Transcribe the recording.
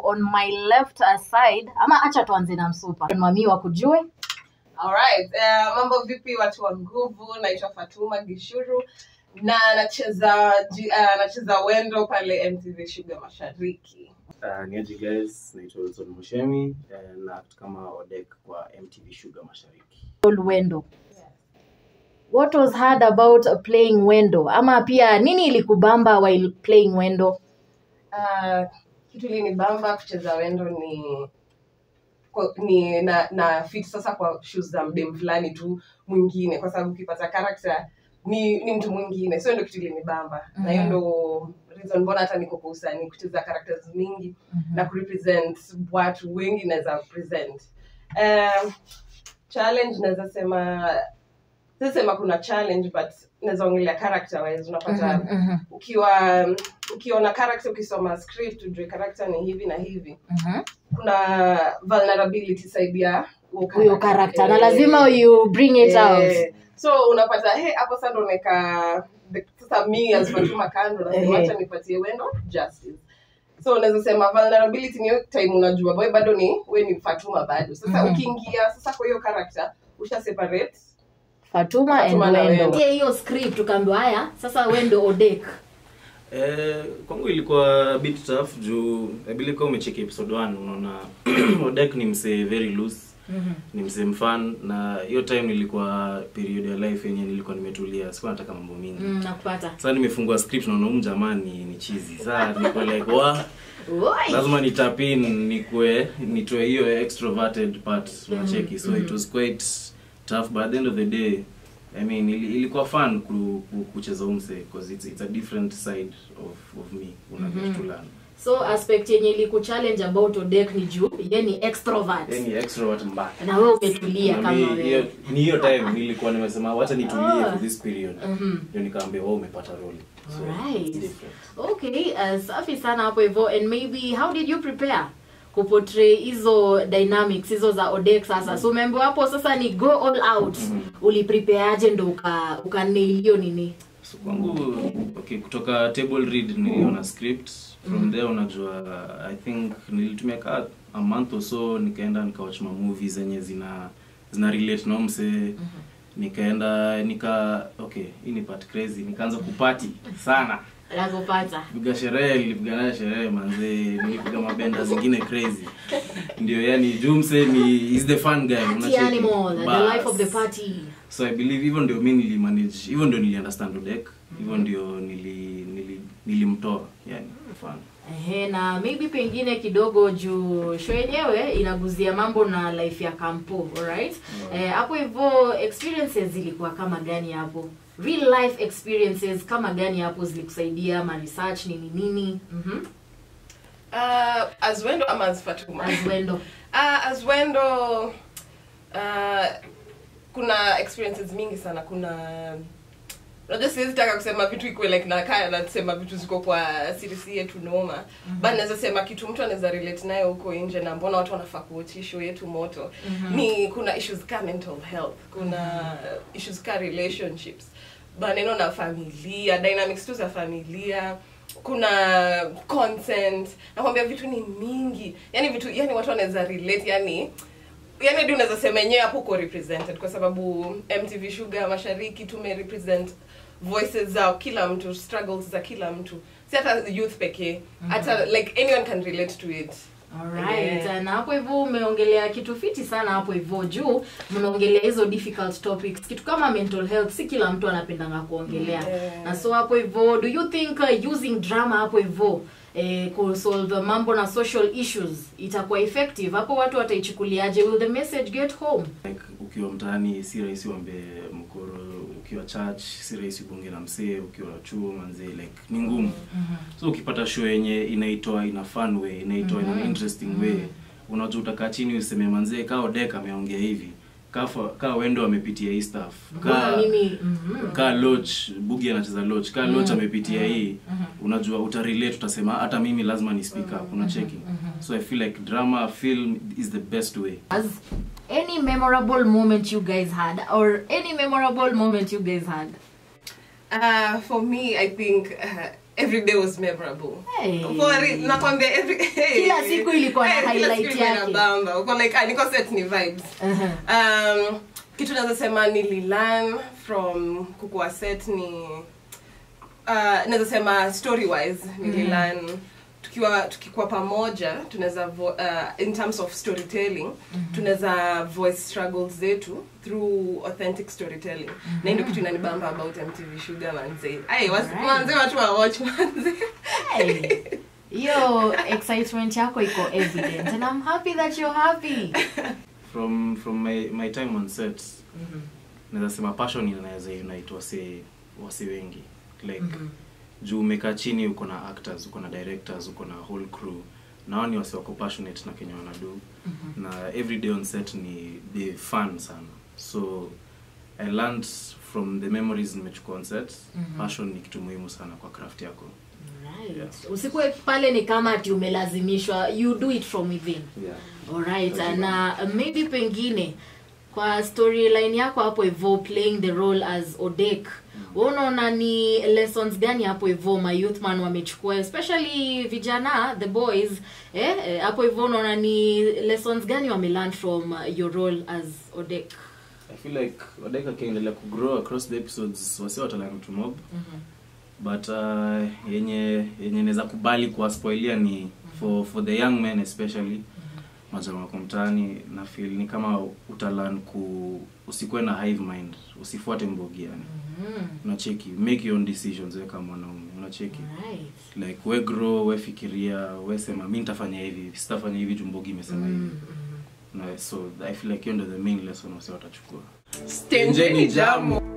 On my left side, ama acha tuanze na Msupa. Mami wakujue. Alright, mambo vipi watu wa nguvu, naitwa Fatuma Gishuru na nacheza Wendo pale MTV Sugar Mashariki. Niaje guys, naitwa Wilson Mushemi na act kama Odek kwa MTV Sugar Mashariki. Wendo. What was hard about playing Wendo? Ama pia nini ilikubamba while playing Wendo? Kitu ilinibamba kucheza Wendo ni na fit sasa kwa shoes za mdem fulani tu mwingine, kwa sababu ukipata character ni mtu mwingine. So ndio kitu ilinibamba. Na hiyo ndio reason mbona hata niko kwa usanii kucheza characters mingi na kurepresent watu wengi naweza present. Challenge naweza sema kuna challenge, but naweza ongelea character wise. Unapata ukiona character, ukisoma script ujue character ni hivi na hivi, kuna vulnerability side ya huyo character na lazima you bring it out. So unapata hapo sasa ndo sasa mimi as Fatuma kando na acha nipatie Wendo justice. So unaweza sema vulnerability ni time unajua boy bado wewe ni Fatuma bado. Sasa ukiingia sasa kwa hiyo character usha separate Fatuma and Wendo. Hiyo script ukaambiwa haya sasa Wendo Odek. Kwangu ilikuwa a bit tough juu bila kama umecheki episode 1 unaona Odek ni mse very loose. Ni mse mfan, na hiyo time nilikuwa period ya life yenye nilikuwa nimetulia, sikuwa nataka mambo mingi. Nakupata. Sasa nimefungua script na naona jamani ni cheesy. Sasa niko like lazima nitapin nitoe hiyo extroverted part unacheki. So it was quite tough, but at the end of the day I mean ilikuwa fun kucheza umse because it's a different side of me get to learn. So aspect yenye ilikuchallenge about Odek ni juu yeye ni extrovert. Yeye ni extrovert mbaya. Na wewe umetulia kama wewe. Ni hiyo time nilikuwa nimesema wacha nitulie for this period. Ndio nikaambia wewe umepata role. So right. Okay, safi sana hapo hivyo. And maybe how did you prepare kuportray hizo dynamics hizo za Odek sasa? So remember hapo sasa ni go all out. Uliprepare aje ndo ukanail hiyo nini? So kwangu kutoka table read niliona script. From there unajua I think nilitumia a month or so, nikaenda nikawatch movies zenye zina relate na mse. Nikaenda hii ni part crazy, nikaanza kuparty sana. Nakupata. Piga sherehe manze, nilipiga mabenda zingine crazy. Ndio yani Jumse is the fun guy, unacheki. The life of the party. So I believe even ndio mimi nilimanage, even ndio niliunderstand Odek, even ndio nilimtoa yani fun. Na maybe pengine kidogo juu show yenyewe inaguzia mambo na life ya kampo, alright? Hapo hivyo experiences zilikuwa kama gani hapo? Real life experiences kama gani hapo zilikusaidia, ma research nini? As Wendo ama as Fatuma? As Wendo. As Wendo kuna experiences mingi sana. Unajua siwezi taka kusema vitu iko like na kaya na kusema vitu ziko kwa series yetu noma. But naweza sema kitu mtu anaweza relate nayo huko nje na mbona watu wanafaa kuwatch show yetu moto. Ni kuna issues ka mental health, kuna issues ka relationships. Baneno na familia, dynamics tu za familia, kuna consent. Nakwambia vitu ni mingi. Yani watu wanaweza relate, yani ndio unaweza sema yenyewe hapo uko represented kwa sababu MTV Sugar Mashariki tumerepresent voices za kila mtu, struggles za kila mtu. Si hata youth pekee, hata like anyone can relate to it. Alright, na hapo hivyo umeongelea kitu fiti sana hapo hivyo juu mnaongelea hizo difficult topics. Kitu kama mental health si kila mtu anapendanga kuongelea. Na so hapo hivyo do you think using drama hapo hivyo kusolve mambo na social issues itakuwa effective? Hapo watu wataichukuliaje? Will the message get home? Like ukiwa mtaani si rahisi uombe mkoro, ukiwa church si rahisi kuongea na msee, ukiwa chuo manze like ni ngumu. So ukipata show yenye inaitoa in a fun way, inaitoa in an interesting way, unajua utakaa chini useme manze kao Odek ameongea hivi, ka Wendo amepitia hii stuff, ka Lodge Bugi anacheza Lodge, ka Lodge amepitia hii, unajua utarelate, utasema hata mimi lazima ni speak up, unacheki. So I feel like drama film is the best way. As any memorable moment you guys had, or any memorable moment you guys had? For me, I think every day was memorable. Hey. Nakwambia Kila siku ilikuwa na highlight yake. Bamba. Uko like niko set ni vibes. Kitu naweza sema nililearn from kukua set ni naweza sema story wise nililearn tukikuwa pamoja tunaweza in terms of storytelling tunaweza voice struggles zetu through authentic storytelling. Na ndio kitu inanibamba about MTV Sugar manze. Manze watu wa watch manze. Yo, excitement yako iko evident and I'm happy that you're happy. From my time on set, naweza sema passion inaweza unite wase wengi. Like juu umekaa chini uko na actors, uko na directors, uko na whole crew. Nao ni wase wako passionate na kenye wanadu. Na every day on set ni fun sana. So I learned from the memories nimechukua on set. Passion ni kitu muhimu sana kwa craft yako. Right. Yeah. Usikue pale ni kama ati umelazimishwa, you do it from within. Yeah. Alright, na maybe pengine kwa storyline yako hapo hivyo playing the role as Odek. Unaona ni lessons gani hapo hivyo ma youth man wamechukua, especially vijana, the boys, hapo hivyo unaona ni lessons gani wamelearn from your role as Odek? I feel like Odek akiendelea kugrow across the episodes wase watalearn to mob. But yenye naweza kubali kwa spoilia ni for the young men especially majamaa kwa mtaani, na feel ni kama utalan usikuwe na hive mind, usifuate mbogi yani. Unacheki, make your own decisions wewe kama mwanaume, unacheki. Right. Like we grow, we fikiria, we sema mimi nitafanya hivi, sitafanya hivi juu mbogi imesema hivi. So I feel like you're the main lesson wase watachukua. Stenje ni jamu.